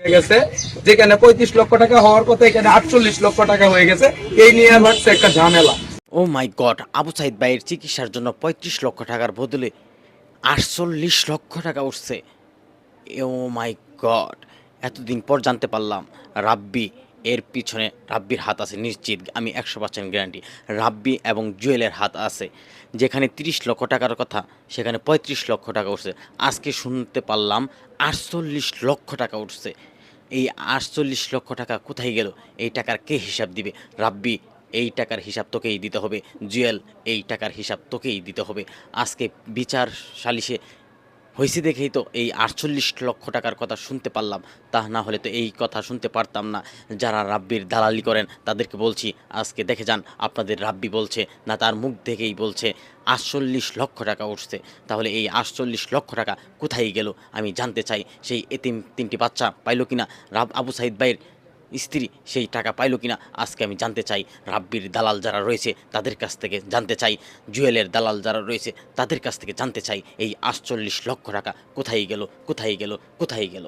হয়ে গেছে, যেখানে 35 লক্ষ টাকা হওয়ার কথা এখানে 48 লক্ষ টাকা হয়ে গেছে। এই নিয়ে আমার একটা ঝামেলা। ও মাই গড, আবু সাইদ ভাইয়ের চিকিৎসার জন্য 35 লক্ষ টাকার বদলে 48 লক্ষ টাকা উঠছে। ও মাই গড, এতদিন পর জানতে পারলাম রাব্বি এর পিছনে, রাব্বির হাত আছে নিশ্চিত, আমি 100% গ্যারান্টি। রাব্বি এবং জুয়েলের হাত আছে। যেখানে 30 লক্ষ টাকার কথা সেখানে 35 লক্ষ টাকা উঠছে। আজকে শুনতে পারলাম 48 লক্ষ টাকা উঠছে। এই 48 লক্ষ টাকা কোথায় গেল? এই টাকার কে হিসাব দিবে? রাব্বি, এই টাকার হিসাব তোকেই দিতে হবে। জুয়েল, এই টাকার হিসাব তোকেই দিতে হবে। আজকে বিচার সালিশে হয়েছে দেখেই তো এই 48 লক্ষ টাকার কথা শুনতে পারলাম। তা না হলে তো এই কথা শুনতে পারতাম না। যারা রাব্বির দালালি করেন তাদেরকে বলছি, আজকে দেখে যান আপনাদের রাব্বি বলছে না, তার মুখ দেখেই বলছে 48 লক্ষ টাকা উঠছে। তাহলে এই 48 লক্ষ টাকা কোথায় গেল আমি জানতে চাই। সেই এতিম তিনটি বাচ্চা পাইলো কিনা? আবু সাইদ ভাইয়ের স্ত্রী সেই টাকা পাইলো কিনা আজকে আমি জানতে চাই। রাব্বির দালাল যারা রয়েছে তাদের কাছ থেকে জানতে চাই। জুয়েলের দালাল যারা রয়েছে তাদের কাছ থেকে জানতে চাই এই 48 লক্ষ টাকা কোথায় গেল, কোথায় গেল, কোথায় গেল?